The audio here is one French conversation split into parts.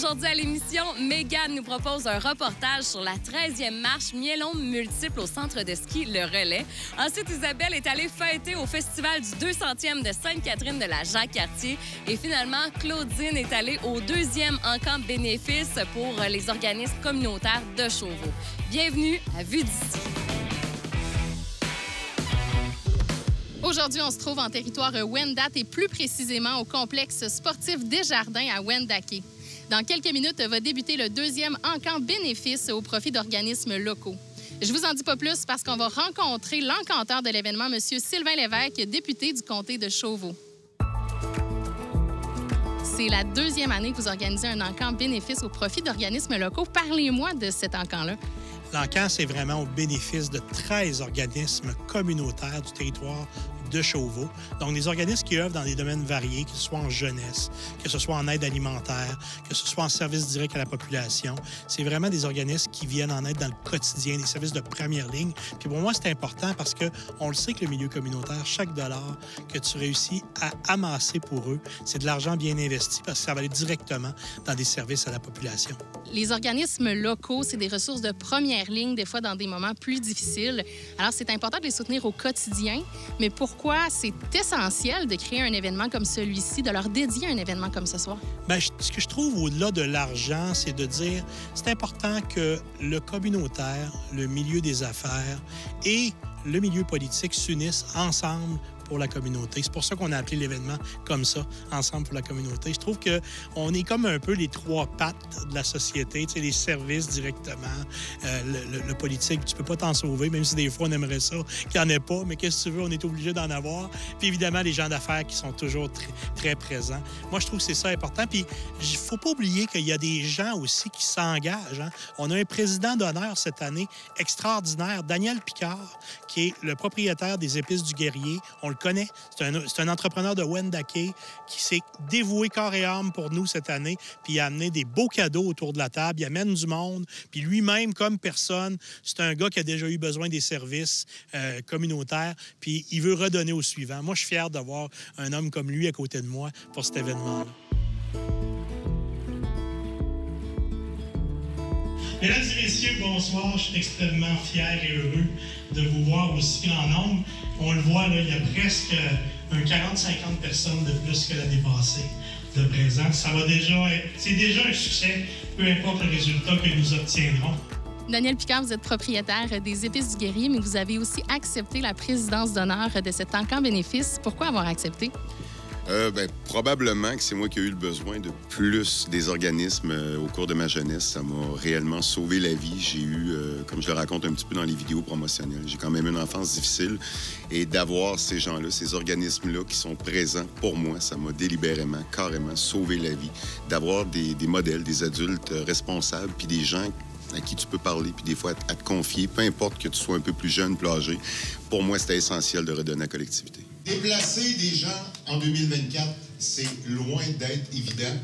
Aujourd'hui à l'émission, Mégane nous propose un reportage sur la 13e marche Miellon multiple au centre de ski Le Relais. Ensuite, Isabelle est allée fêter au festival du 200e de Sainte-Catherine de la Jacques-Cartier. Et finalement, Claudine est allée au 2e encamp bénéfice pour les organismes communautaires de Chauveau. Bienvenue à Vue d'ici. Aujourd'hui, on se trouve en territoire Wendat et plus précisément au complexe sportif Desjardins à Wendake. Dans quelques minutes, va débuter le 2e encamp bénéfice au profit d'organismes locaux. Je vous en dis pas plus parce qu'on va rencontrer l'encanteur de l'événement, M. Sylvain Lévesque, député du comté de Chauveau. C'est la 2e année que vous organisez un encamp bénéfice au profit d'organismes locaux. Parlez-moi de cet encamp-là. L'encamp, c'est vraiment au bénéfice de 13 organismes communautaires du territoire de Chauveau. Donc, des organismes qui œuvrent dans des domaines variés, que ce soit en jeunesse, que ce soit en aide alimentaire, que ce soit en service direct à la population. C'est vraiment des organismes qui viennent en aide dans le quotidien, des services de première ligne. Puis pour moi, c'est important parce qu'on le sait que le milieu communautaire, chaque dollar que tu réussis à amasser pour eux, c'est de l'argent bien investi parce que ça va aller directement dans des services à la population. Les organismes locaux, c'est des ressources de première ligne, des fois dans des moments plus difficiles. Alors, c'est important de les soutenir au quotidien, mais pourquoi c'est essentiel de créer un événement comme celui-ci, de leur dédier un événement comme ce soir? Bien, ce que je trouve au-delà de l'argent, c'est de dire c'est important que le communautaire, le milieu des affaires et le milieu politique s'unissent ensemble pour la communauté. C'est pour ça qu'on a appelé l'événement comme ça, Ensemble pour la communauté. Je trouve qu'on est comme un peu les trois pattes de la société, tu sais, les services directement, le politique, tu peux pas t'en sauver, même si des fois on aimerait ça qu'il n'y en ait pas, mais qu'est-ce que tu veux, on est obligé d'en avoir. Puis évidemment, les gens d'affaires qui sont toujours très, très présents. Moi, je trouve que c'est ça important. Puis il faut pas oublier qu'il y a des gens aussi qui s'engagent. Hein. On a un président d'honneur cette année extraordinaire, Daniel Picard, qui est le propriétaire des Épices du Guerrier. On le connaît. C'est un entrepreneur de Wendake qui s'est dévoué corps et âme pour nous cette année, puis il a amené des beaux cadeaux autour de la table. Il amène du monde, puis lui-même, comme personne, c'est un gars qui a déjà eu besoin des services communautaires, puis il veut redonner au suivant. Moi, je suis fier d'avoir un homme comme lui à côté de moi pour cet événement-là. Mesdames et messieurs, bonsoir. Je suis extrêmement fier et heureux de vous voir aussi grand nombre. On le voit, là, il y a presque un 40-50 personnes de plus que l'année passée de présence. C'est déjà un succès, peu importe le résultat que nous obtiendrons. Daniel Picard, vous êtes propriétaire des Épices du Guerrier, mais vous avez aussi accepté la présidence d'honneur de cet encamp bénéfice. Pourquoi avoir accepté? Probablement que c'est moi qui ai eu le besoin de plus des organismes au cours de ma jeunesse. Ça m'a réellement sauvé la vie. J'ai eu, comme je le raconte un petit peu dans les vidéos promotionnelles, j'ai quand même une enfance difficile. Et d'avoir ces gens-là, ces organismes-là qui sont présents pour moi, ça m'a délibérément, carrément sauvé la vie. D'avoir des modèles, des adultes responsables, puis des gens à qui tu peux parler, puis des fois à te confier, peu importe que tu sois un peu plus jeune, plus âgé. Pour moi, c'était essentiel de redonner à la collectivité. Déplacer des gens en 2024, c'est loin d'être évident.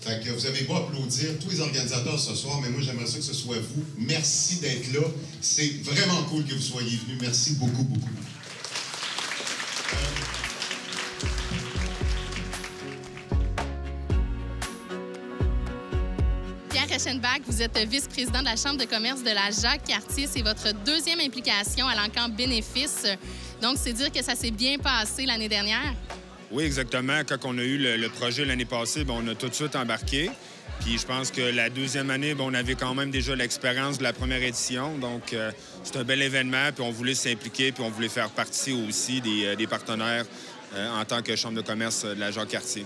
Fait que vous n'avez pas à applaudir tous les organisateurs ce soir, mais moi, j'aimerais ça que ce soit vous. Merci d'être là. C'est vraiment cool que vous soyez venus. Merci beaucoup, beaucoup. Pierre Reichenbach, vous êtes vice-président de la Chambre de commerce de la Jacques-Cartier. C'est votre 2e implication à l'encamp bénéfice. Donc, c'est dire que ça s'est bien passé l'année dernière? Oui, exactement. Quand on a eu le projet l'année passée, on a tout de suite embarqué. Puis je pense que la 2e année, on avait quand même déjà l'expérience de la première édition. Donc, c'est un bel événement. Puis on voulait s'impliquer, puis on voulait faire partie aussi des partenaires en tant que Chambre de commerce de la Jacques-Cartier.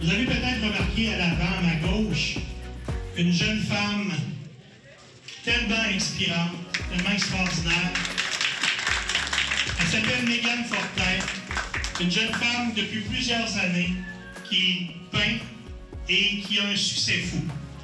Vous avez peut-être remarqué à l'avant, à ma gauche, une jeune femme tellement inspirante, tellement extraordinaire. Elle s'appelle Mégane Fortin, une jeune femme depuis plusieurs années qui peint et qui a un succès fou.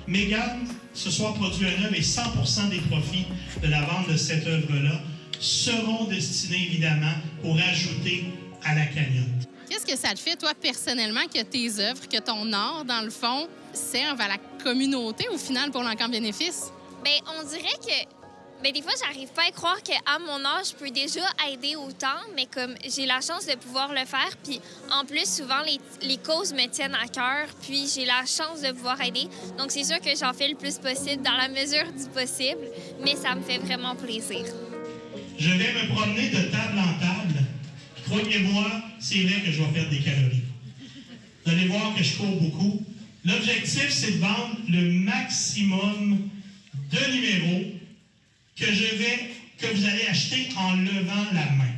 Mégane, ce soir, produit une œuvre et 100% des profits de la vente de cette œuvre-là seront destinés, évidemment, pour ajouter à la cagnotte. Qu'est-ce que ça te fait, toi, personnellement, que tes œuvres, que ton art, dans le fond, servent à la communauté, au final, pour l'encamp bénéfice? Bien, on dirait que Bien, des fois, j'arrive pas à croire qu'à mon âge, je peux déjà aider autant, mais comme j'ai la chance de pouvoir le faire, puis en plus, souvent, les causes me tiennent à cœur, puis j'ai la chance de pouvoir aider. Donc, c'est sûr que j'en fais le plus possible dans la mesure du possible, mais ça me fait vraiment plaisir. Je vais me promener de table en table. Croyez-moi, c'est vrai que je vais faire des calories. Vous allez voir que je cours beaucoup. L'objectif, c'est de vendre le maximum de numéros que vous allez acheter en levant la main.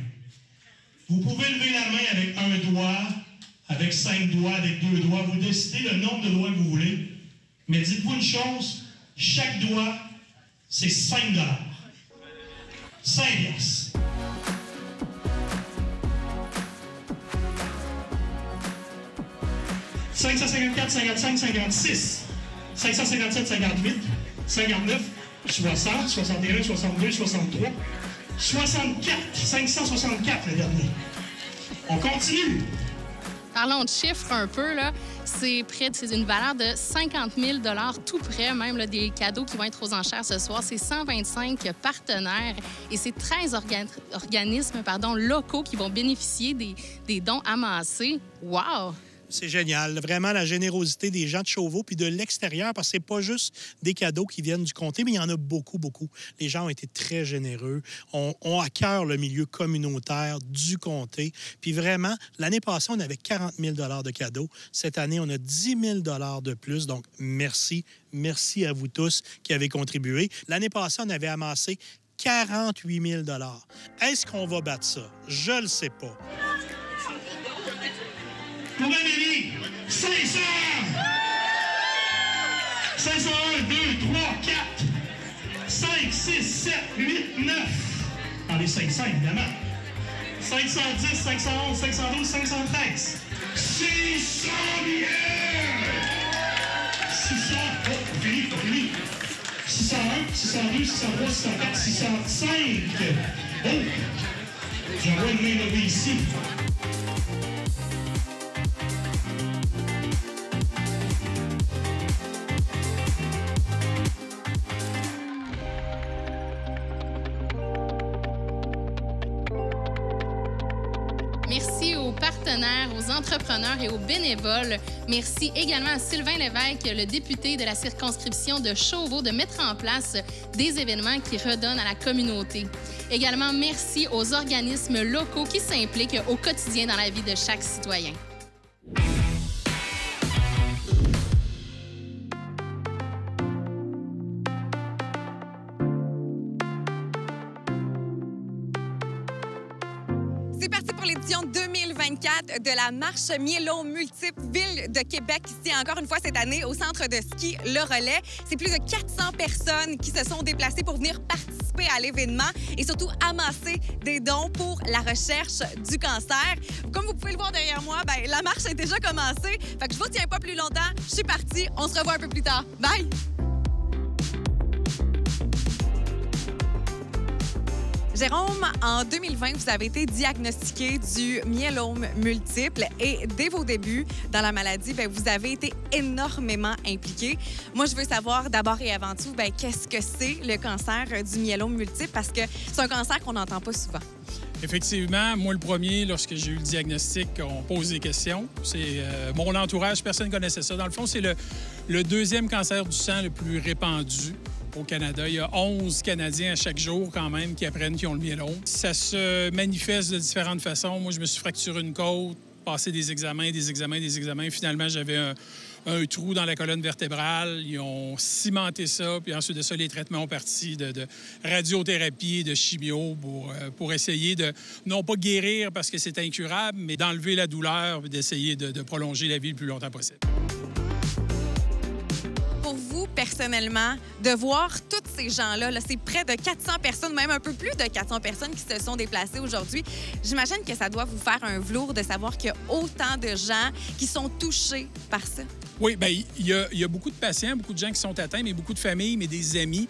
Vous pouvez lever la main avec un doigt, avec 5 doigts, avec 2 doigts. Vous décidez le nombre de doigts que vous voulez. Mais dites-vous une chose, chaque doigt, c'est 5 $. 5 $. « 554, 55, 56, 557, 58, 59, 60, 61, 62, 63, 64, 564 le dernier. On continue. Parlons de chiffres un peu, là. C'est une valeur de 50 000 $ tout près, même là, des cadeaux qui vont être aux enchères ce soir. C'est 125 partenaires et c'est 13 organismes locaux qui vont bénéficier des dons amassés. Wow! C'est génial. Vraiment, la générosité des gens de Chauveau puis de l'extérieur, parce que c'est pas juste des cadeaux qui viennent du comté, mais il y en a beaucoup, beaucoup. Les gens ont été très généreux, ont à cœur le milieu communautaire du comté. Puis vraiment, l'année passée, on avait 40 000 $ de cadeaux. Cette année, on a 10 000 $ de plus. Donc, merci. Merci à vous tous qui avez contribué. L'année passée, on avait amassé 48 000 $. Est-ce qu'on va battre ça? Je le sais pas. Pour Amélie, 500! 501, 2, 3, 4, 5, 6, 7, 8, 9. Dans les 500, évidemment. 510, 511, 512, 513. 600 billets! 600, oh, fini. 601, 602, 603, 604, 605. Oh! J'envoie une main levée ici. Merci aux partenaires, aux entrepreneurs et aux bénévoles. Merci également à Sylvain Lévesque, le député de la circonscription de Chauveau, de mettre en place des événements qui redonnent à la communauté. Également, merci aux organismes locaux qui s'impliquent au quotidien dans la vie de chaque citoyen. C'est parti pour l'édition 2024 de la Marche Miellon Multiple Ville de Québec, ici encore une fois cette année au centre de ski Le Relais. C'est plus de 400 personnes qui se sont déplacées pour venir participer à l'événement et surtout amasser des dons pour la recherche du cancer. Comme vous pouvez le voir derrière moi, la marche a déjà commencé. Fait que je vous tiens pas plus longtemps. Je suis partie. On se revoit un peu plus tard. Bye! Jérôme, en 2020, vous avez été diagnostiqué du myélome multiple et dès vos débuts dans la maladie, vous avez été énormément impliqué. Moi, je veux savoir d'abord et avant tout, qu'est-ce que c'est le cancer du myélome multiple parce que c'est un cancer qu'on n'entend pas souvent. Effectivement, moi, le premier, lorsque j'ai eu le diagnostic, on pose des questions. C'est mon entourage, personne ne connaissait ça. Dans le fond, c'est le deuxième cancer du sang le plus répandu au Canada. Il y a 11 Canadiens à chaque jour, quand même, qui apprennent qu'ils ont le myélome. Ça se manifeste de différentes façons. Moi, je me suis fracturé une côte, passé des examens. Finalement, j'avais un trou dans la colonne vertébrale. Ils ont cimenté ça. Puis ensuite de ça, les traitements ont parti de radiothérapie, de chimio pour essayer de, non pas guérir parce que c'est incurable, mais d'enlever la douleur et d'essayer de prolonger la vie le plus longtemps possible. Pour vous, personnellement, de voir tous ces gens-là, c'est près de 400 personnes, même un peu plus de 400 personnes qui se sont déplacées aujourd'hui, j'imagine que ça doit vous faire un velours de savoir qu'il y a autant de gens qui sont touchés par ça. Oui, bien, il y a beaucoup de patients, beaucoup de gens qui sont atteints, mais beaucoup de familles, mais des amis.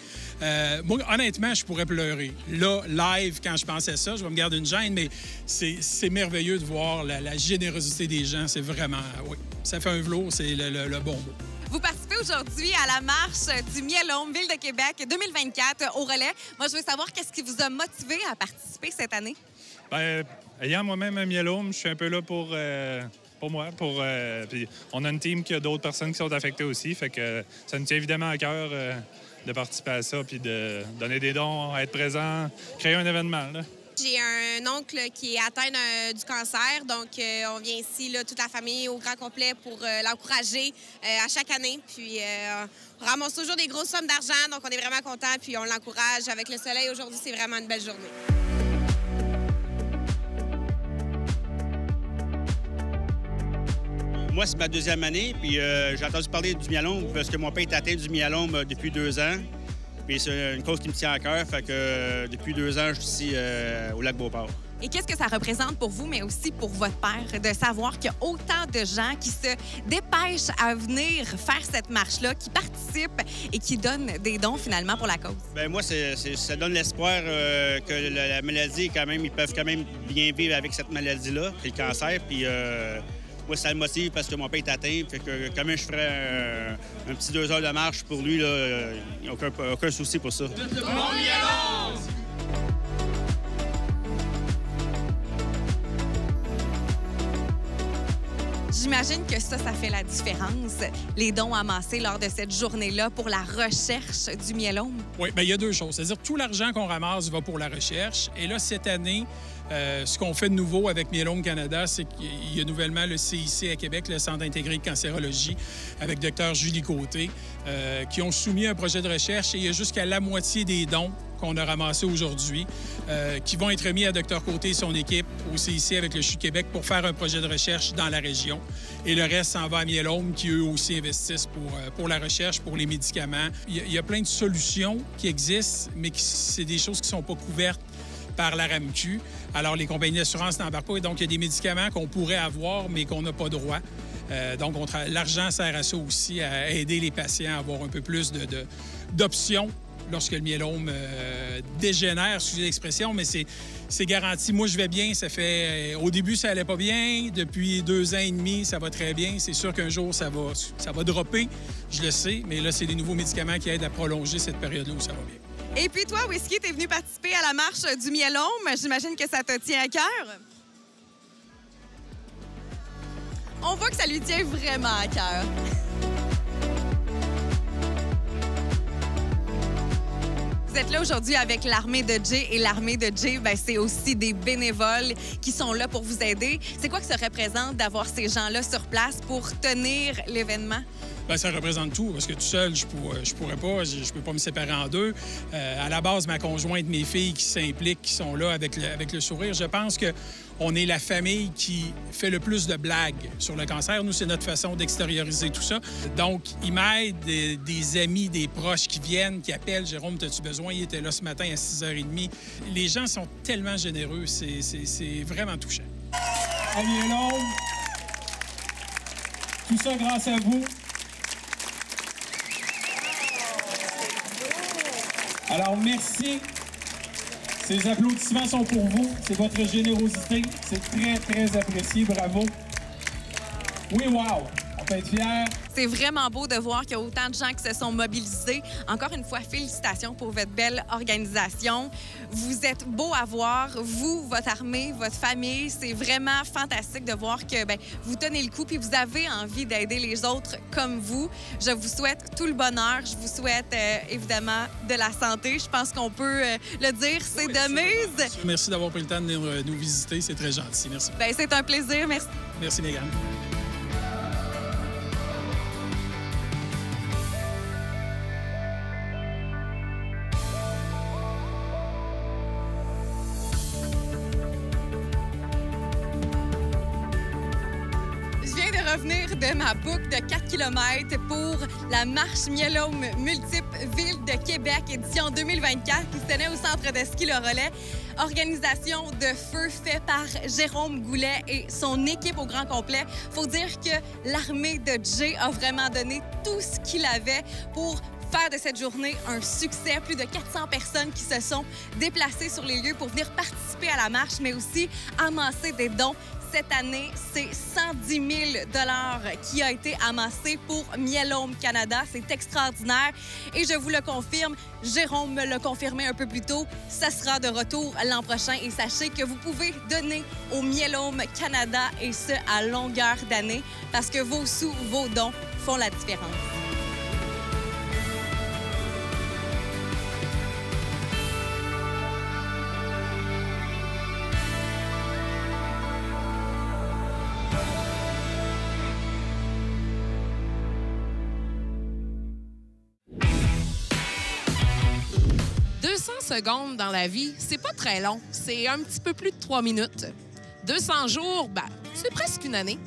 Moi, honnêtement, je pourrais pleurer. Là, live, quand je pensais à ça, je vais me garder une gêne, mais c'est merveilleux de voir la générosité des gens. C'est vraiment, oui, ça fait un velours, c'est le bon mot. Vous participez aujourd'hui à la marche du Miel-Homme, Ville de Québec 2024 au relais. Moi, je veux savoir qu'est-ce qui vous a motivé à participer cette année? Bien, ayant moi-même un Miel-Homme, je suis un peu là pour moi. Puis on a une team qui a d'autres personnes qui sont affectées aussi. Fait que ça nous tient évidemment à cœur de participer à ça puis de donner des dons, être présent, créer un événement, là. J'ai un oncle qui est atteint du cancer, donc on vient ici, là, toute la famille, au grand complet, pour l'encourager à chaque année. Puis on ramasse toujours des grosses sommes d'argent, donc on est vraiment contents, puis on l'encourage. Avec le soleil aujourd'hui, c'est vraiment une belle journée. Moi, c'est ma deuxième année, puis j'ai entendu parler du Miel-Homme parce que mon père est atteint du Miel-Homme depuis 2 ans. Puis c'est une cause qui me tient à cœur, fait que depuis 2 ans, je suis ici au Lac-Beauport. Et qu'est-ce que ça représente pour vous, mais aussi pour votre père, de savoir qu'il y a autant de gens qui se dépêchent à venir faire cette marche-là, qui participent et qui donnent des dons finalement pour la cause? Bien, moi, ça donne l'espoir que la maladie, quand même, ils peuvent quand même bien vivre avec cette maladie-là, qui est le cancer. Puis moi, ça me motive parce que mon père est atteint. Fait que quand même, je ferais un petit 2 heures de marche pour lui, là, il n'y a aucun souci pour ça. J'imagine que ça fait la différence, les dons amassés lors de cette journée-là pour la recherche du Miel-Homme. Oui, bien, il y a 2 choses. C'est-à-dire tout l'argent qu'on ramasse va pour la recherche. Et là, cette année, ce qu'on fait de nouveau avec Miel-Homme Canada, c'est qu'il y a nouvellement le CIC à Québec, le Centre intégré de cancérologie, avec Dr Julie Côté, qui ont soumis un projet de recherche et il y a jusqu'à la moitié des dons qu'on a ramassés aujourd'hui, qui vont être remis à Dr Côté et son équipe au CIC avec le CHU Québec pour faire un projet de recherche dans la région. Et le reste s'en va à Miel-Homme, qui eux aussi investissent pour la recherche, pour les médicaments. Il y a plein de solutions qui existent, mais c'est des choses qui ne sont pas couvertes par la RAMQ. Alors, les compagnies d'assurance n'embarquent pas. Et donc, il y a des médicaments qu'on pourrait avoir, mais qu'on n'a pas droit. Donc, l'argent sert à ça aussi, à aider les patients à avoir un peu plus d'options lorsque le Miel-Homme dégénère, excusez l'expression, mais c'est garanti. Moi, je vais bien. Ça fait... au début, ça allait pas bien. Depuis 2 ans et demi, ça va très bien. C'est sûr qu'un jour, ça va dropper. Je le sais. Mais là, c'est des nouveaux médicaments qui aident à prolonger cette période-là où ça va bien. Et puis toi, Whisky, t'es venu participer à la marche du Miel-Homme. J'imagine que ça te tient à cœur. On voit que ça lui tient vraiment à cœur. Vous êtes là aujourd'hui avec l'Armée de Jay et l'Armée de Jay, c'est aussi des bénévoles qui sont là pour vous aider. C'est quoi que ça représente d'avoir ces gens-là sur place pour tenir l'événement? Bien, ça représente tout, parce que tout seul, je pourrais pas, je peux pas me séparer en 2. À la base, ma conjointe, mes filles qui s'impliquent, qui sont là avec le sourire. Je pense qu'on est la famille qui fait le plus de blagues sur le cancer. Nous, c'est notre façon d'extérioriser tout ça. Donc, ils m'aident, des amis, des proches qui viennent, qui appellent. Jérôme, t'as-tu besoin? Il était là ce matin à 6h30. Les gens sont tellement généreux, c'est vraiment touchant. À Miel-Homme, tout ça grâce à vous. Alors, merci. Ces applaudissements sont pour vous. C'est votre générosité. C'est très, très apprécié. Bravo. Oui, wow! On peut être fiers. C'est vraiment beau de voir qu'il y a autant de gens qui se sont mobilisés. Encore une fois, félicitations pour votre belle organisation. Vous êtes beau à voir, vous, votre armée, votre famille. C'est vraiment fantastique de voir que vous tenez le coup puis vous avez envie d'aider les autres comme vous. Je vous souhaite tout le bonheur. Je vous souhaite évidemment de la santé. Je pense qu'on peut le dire, c'est de mise. Merci d'avoir pris le temps de venir nous visiter. C'est très gentil. Merci. C'est un plaisir. Merci. Merci, Mégane. Revenir de ma boucle de 4 km pour la marche Miel-Homme multiple Ville de Québec, édition 2024, qui se tenait au centre de ski Le Relais. Organisation de feu faite par Jérôme Goulet et son équipe au grand complet. Faut dire que l'armée de Jay a vraiment donné tout ce qu'il avait pour faire de cette journée un succès. Plus de 400 personnes qui se sont déplacées sur les lieux pour venir participer à la marche, mais aussi amasser des dons. cette année, c'est 110 000 $ qui a été amassé pour Mielome Canada. C'est extraordinaire. Et je vous le confirme, Jérôme me l'a confirmé un peu plus tôt, ça sera de retour l'an prochain. Et sachez que vous pouvez donner au Mielome Canada, et ce, à longueur d'année, parce que vos sous, vos dons font la différence. Secondes dans la vie, c'est pas très long. C'est un petit peu plus de 3 minutes. 200 jours, ben, c'est presque une année.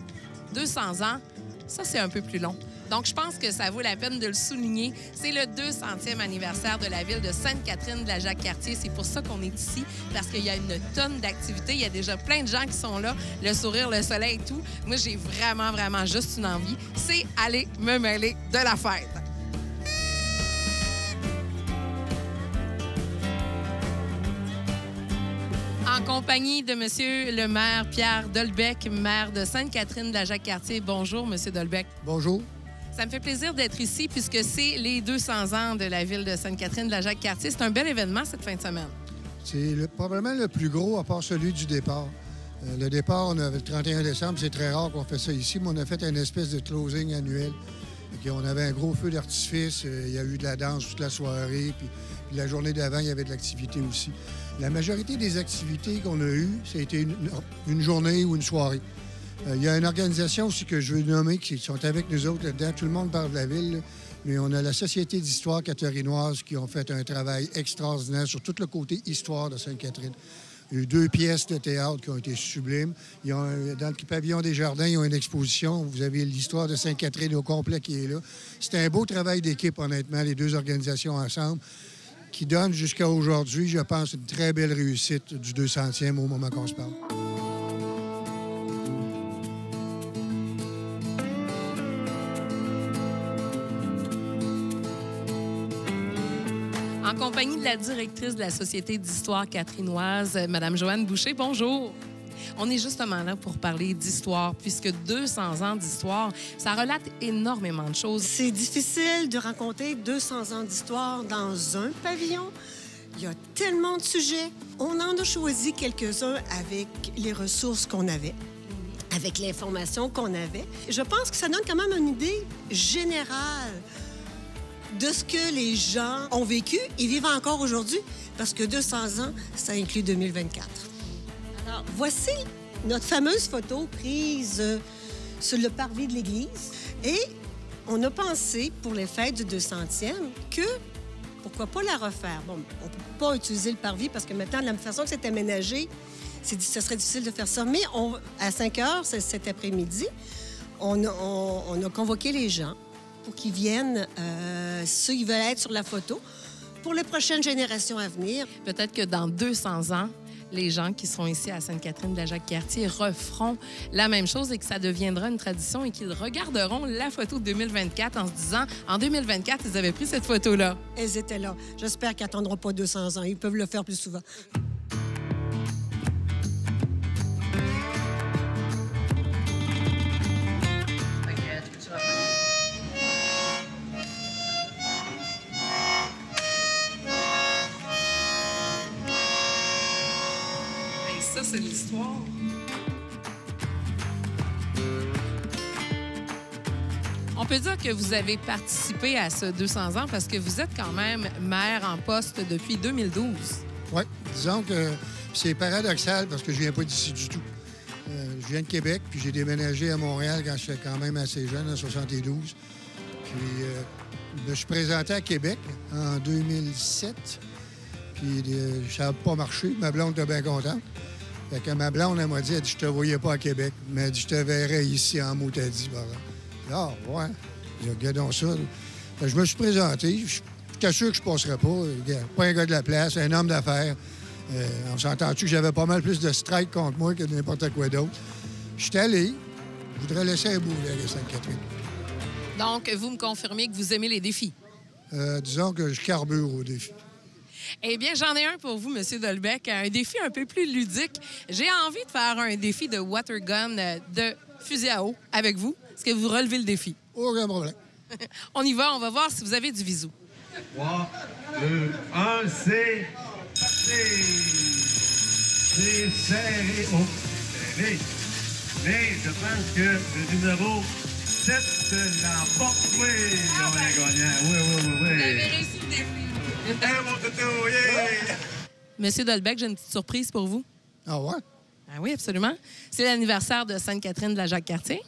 200 ans, ça, c'est un peu plus long. Donc, je pense que ça vaut la peine de le souligner. C'est le 200e anniversaire de la ville de Sainte-Catherine de la Jacques-Cartier. C'est pour ça qu'on est ici, parce qu'il y a une tonne d'activités. Il y a déjà plein de gens qui sont là, le sourire, le soleil et tout. Moi, j'ai vraiment, vraiment juste une envie, c'est aller me mêler de la fête. En compagnie de Monsieur le maire Pierre Dolbec, maire de Sainte-Catherine de la Jacques-Cartier. Bonjour, Monsieur Dolbec. Bonjour. Ça me fait plaisir d'être ici puisque c'est les 200 ans de la ville de Sainte-Catherine de la Jacques-Cartier. C'est un bel événement cette fin de semaine. C'est probablement le plus gros à part celui du départ. Le départ, on avait le 31 décembre. C'est très rare qu'on fait ça ici, mais on a fait une espèce de closing annuel. On avait un gros feu d'artifice. Il y a eu de la danse toute la soirée. Puis la journée d'avant, il y avait de l'activité aussi. La majorité des activités qu'on a eues, ça a été une journée ou une soirée. Il y a une organisation aussi que je veux nommer qui sont avec nous autres là-dedans. Tout le monde parle de la ville, là. Mais on a la Société d'histoire catherinoise qui ont fait un travail extraordinaire sur tout le côté histoire de Sainte-Catherine. Il y a eu 2 pièces de théâtre qui ont été sublimes. Dans le pavillon des Jardins, ils ont une exposition. Vous avez l'histoire de Sainte-Catherine au complet qui est là. C'était un beau travail d'équipe, honnêtement, les deux organisations ensemble, qui donne jusqu'à aujourd'hui, je pense, une très belle réussite du 200e au moment qu'on se parle. En compagnie de la directrice de la Société d'histoire catherinoise, Mme Joanne Boucher, bonjour. On est justement là pour parler d'histoire, puisque 200 ans d'histoire, ça relate énormément de choses. C'est difficile de raconter 200 ans d'histoire dans un pavillon. Il y a tellement de sujets. On en a choisi quelques-uns avec les ressources qu'on avait, avec l'information qu'on avait. Je pense que ça donne quand même une idée générale de ce que les gens ont vécu et vivent encore aujourd'hui, parce que 200 ans, ça inclut 2024. Alors, voici notre fameuse photo prise sur le parvis de l'église. Et on a pensé, pour les fêtes du 200e, que pourquoi pas la refaire? Bon, on ne peut pas utiliser le parvis parce que maintenant, de la façon que c'est aménagé, ce serait difficile de faire ça. Mais à 5 heures, cet après-midi, on a convoqué les gens pour qu'ils viennent, ceux qui veulent être sur la photo, pour les prochaines générations à venir. Peut-être que dans 200 ans, les gens qui sont ici à Sainte-Catherine de la Jacques-Cartier referont la même chose et que ça deviendra une tradition et qu'ils regarderont la photo de 2024 en se disant, en 2024, ils avaient pris cette photo-là. Elles étaient là. J'espère qu'ils n'attendront pas 200 ans. Ils peuvent le faire plus souvent. Ça, c'est l'histoire. On peut dire que vous avez participé à ce 200 ans parce que vous êtes quand même maire en poste depuis 2012. Oui, disons que c'est paradoxal parce que je viens pas d'ici du tout. Je viens de Québec, puis j'ai déménagé à Montréal quand j'étais quand même assez jeune, en 72. Puis je me suis présenté à Québec en 2007, puis ça n'a pas marché. Ma blonde était bien contente. Fait que ma blonde, elle m'a dit, je te voyais pas à Québec, mais elle dit, je te verrais ici en Moutadie. Ah, ouais. Regardons ça. Fait que je me suis présenté. J'étais sûr que je passerais pas. Pas un gars de la place, un homme d'affaires. On s'entend-tu que j'avais pas mal plus de strike contre moi que n'importe quoi d'autre. Je suis allé. Je voudrais laisser un bout à Sainte-Catherine. Donc, vous me confirmez que vous aimez les défis? Disons que je carbure aux défis. Eh bien, j'en ai un pour vous, M. Dolbec, un défi un peu plus ludique. J'ai envie de faire un défi de water gun de fusil à eau avec vous. Est-ce que vous relevez le défi? Aucun problème. On y va, on va voir si vous avez du visou. 3, 2, 1, c'est parti! C'est serré. Oh, c'est serré. Mais je pense que le numéro 7 l'emporte. Oui, on est gagnant. Oui. Vous avez réussi le défi. Mon toutou, yeah! Monsieur Dolbec, j'ai une petite surprise pour vous. Ah ouais? Ah oui, absolument. C'est l'anniversaire de Sainte-Catherine de la Jacques-Cartier.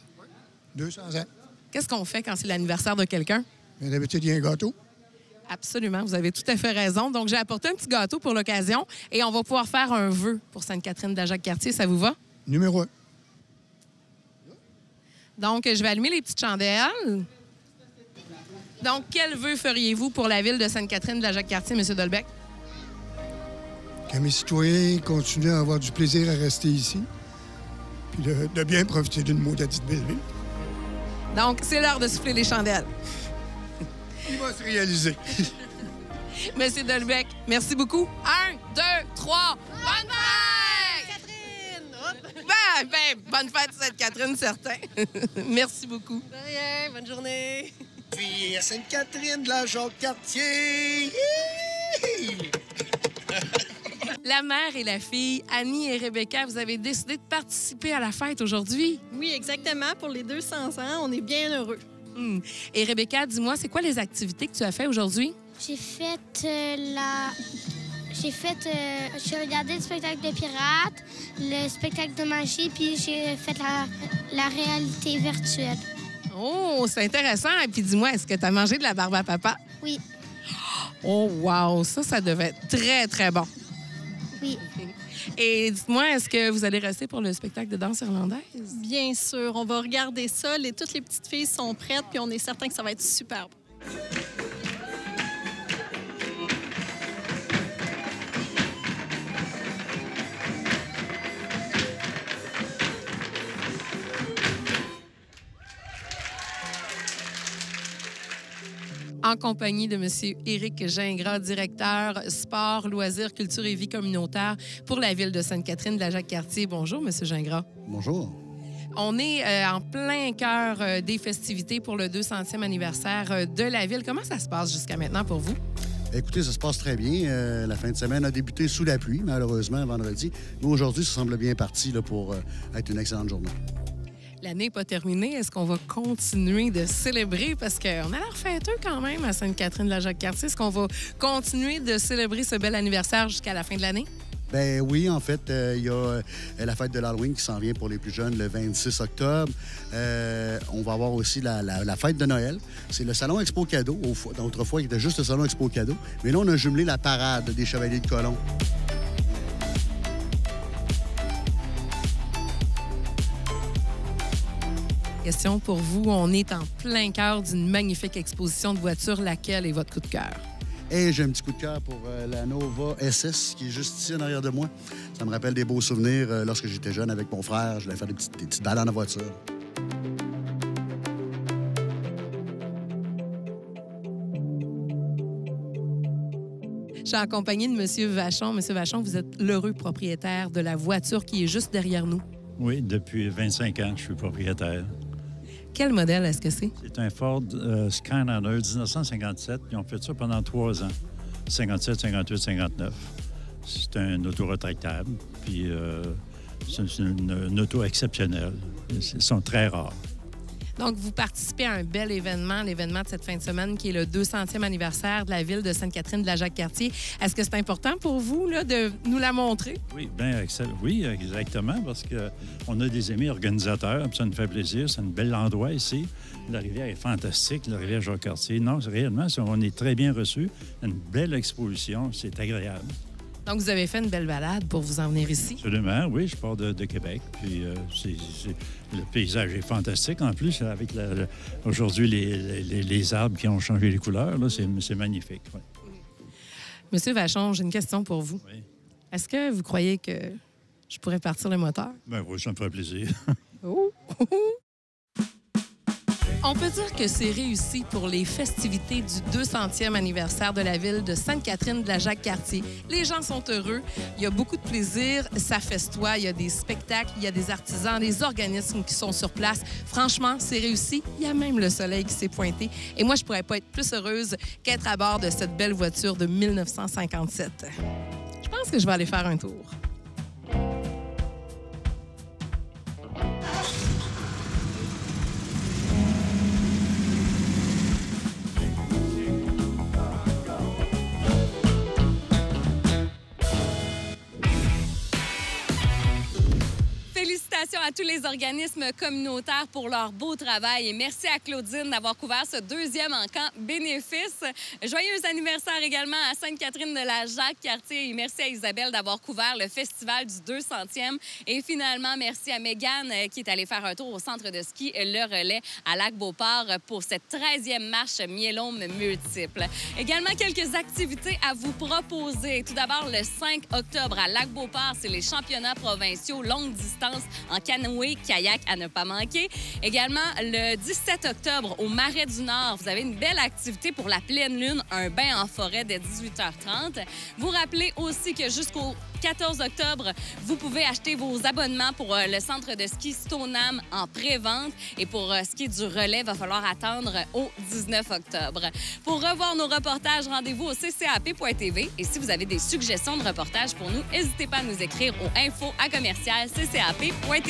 200 ans. Qu'est-ce qu'on fait quand c'est l'anniversaire de quelqu'un? Mais d'habitude, il y a un gâteau. Absolument, vous avez tout à fait raison. Donc, j'ai apporté un petit gâteau pour l'occasion et on va pouvoir faire un vœu pour Sainte-Catherine de la Jacques-Cartier. Ça vous va? Numéro 1. Donc, je vais allumer les petites chandelles. Donc, quel vœu feriez-vous pour la ville de Sainte-Catherine de la Jacques-Cartier, M. Dolbec? Que mes citoyens continuent à avoir du plaisir à rester ici, puis de bien profiter d'une maudite belle ville. Donc, c'est l'heure de souffler les chandelles. Il va se réaliser. Monsieur Dolbec, merci beaucoup. 1, 2, 3, bonne fête! Catherine! Bonne fête, Sainte-Catherine, certain. Merci beaucoup. De rien, bonne journée. Puis à Sainte-Catherine de la Jacques-Cartier. La mère et la fille, Annie et Rebecca, vous avez décidé de participer à la fête aujourd'hui. Oui, exactement. Pour les 200 ans, on est bien heureux. Et Rebecca, dis-moi, c'est quoi les activités que tu as fait aujourd'hui? J'ai regardé le spectacle de pirates, le spectacle de magie, puis j'ai fait la réalité virtuelle. Oh, c'est intéressant. Et puis dis-moi, est-ce que tu as mangé de la barbe à papa? Oui. Oh, wow! Ça devait être très, très bon. Oui. Et dites-moi, est-ce que vous allez rester pour le spectacle de danse irlandaise? Bien sûr, on va regarder ça. Toutes les petites filles sont prêtes, puis on est certain que ça va être superbe. En compagnie de M. Éric Gingras, directeur sport, loisirs, culture et vie communautaire pour la ville de Sainte-Catherine de la Jacques-Cartier. Bonjour, M. Gingras. Bonjour. On est en plein cœur des festivités pour le 200e anniversaire de la ville. Comment ça se passe jusqu'à maintenant pour vous? Écoutez, ça se passe très bien. La fin de semaine a débuté sous la pluie, malheureusement, vendredi. Mais aujourd'hui, ça semble bien parti là, pour être une excellente journée. L'année n'est pas terminée. Est-ce qu'on va continuer de célébrer? Parce qu'on a l'air fêteux quand même à Sainte-Catherine de la Jacques-Cartier. Est-ce qu'on va continuer de célébrer ce bel anniversaire jusqu'à la fin de l'année? Ben oui, en fait, il y a la fête de l'Halloween qui s'en vient pour les plus jeunes le 26 octobre. On va avoir aussi la fête de Noël. C'est le Salon Expo Cadeau. Autrefois, il était juste le Salon Expo Cadeau. Mais là, on a jumelé la parade des Chevaliers de Colomb. Question pour vous. On est en plein cœur d'une magnifique exposition de voitures. Laquelle est votre coup de cœur? Et j'ai un petit coup de cœur pour la Nova SS qui est juste ici en arrière de moi. Ça me rappelle des beaux souvenirs lorsque j'étais jeune avec mon frère. Je voulais faire des petites balades en voiture. Je suis en compagnie de M. Vachon. M. Vachon, vous êtes l'heureux propriétaire de la voiture qui est juste derrière nous. Oui, depuis 25 ans, je suis propriétaire. Quel modèle est-ce que c'est? C'est un Ford Skyliner 1957, puis on fait ça pendant 3 ans. 57, 58, 59. C'est un auto retractable, puis c'est une auto exceptionnelle. Ils sont très rares. Donc, vous participez à un bel événement, l'événement de cette fin de semaine, qui est le 200e anniversaire de la ville de Sainte-Catherine de la Jacques-Cartier. Est-ce que c'est important pour vous là, de nous la montrer? Oui, oui, exactement, parce qu'on a des amis organisateurs, puis ça nous fait plaisir. C'est un bel endroit ici. La rivière est fantastique, la rivière Jacques-Cartier. Non, réellement, on est très bien reçus. Une belle exposition, c'est agréable. Donc, vous avez fait une belle balade pour vous en venir ici? Absolument, oui. Je pars de Québec. Puis le paysage est fantastique. En plus, avec aujourd'hui les arbres qui ont changé les couleurs, là, c'est magnifique. Oui. Monsieur Vachon, j'ai une question pour vous. Oui. Est-ce que vous croyez que je pourrais partir le moteur? Bien oui, ça me ferait plaisir. Oh! On peut dire que c'est réussi pour les festivités du 200e anniversaire de la ville de Sainte-Catherine de la Jacques-Cartier. Les gens sont heureux, il y a beaucoup de plaisir, ça festoie, il y a des spectacles, il y a des artisans, des organismes qui sont sur place. Franchement, c'est réussi. Il y a même le soleil qui s'est pointé. Et moi, je pourrais pas être plus heureuse qu'être à bord de cette belle voiture de 1957. Je pense que je vais aller faire un tour. Félicitations à tous les organismes communautaires pour leur beau travail et merci à Claudine d'avoir couvert ce deuxième encamp bénéfice. Joyeux anniversaire également à Sainte-Catherine de la Jacques-Cartier et merci à Isabelle d'avoir couvert le festival du 200e. Et finalement, merci à Mégane qui est allée faire un tour au centre de ski Le Relais à Lac-Beauport pour cette 13e marche Miellôme multiple. Également, quelques activités à vous proposer. Tout d'abord, le 5 octobre à Lac-Beauport, c'est les championnats provinciaux longue distance en canoë-kayak à ne pas manquer. Également, le 17 octobre, au Marais du Nord, vous avez une belle activité pour la pleine lune, un bain en forêt dès 18h30. Vous rappelez aussi que jusqu'au 14 octobre, vous pouvez acheter vos abonnements pour le centre de ski Stoneham en pré-vente. Et pour ce qui est du relais, il va falloir attendre au 19 octobre. Pour revoir nos reportages, rendez-vous au ccap.tv. Et si vous avez des suggestions de reportages pour nous, n'hésitez pas à nous écrire au info@ccap.tv.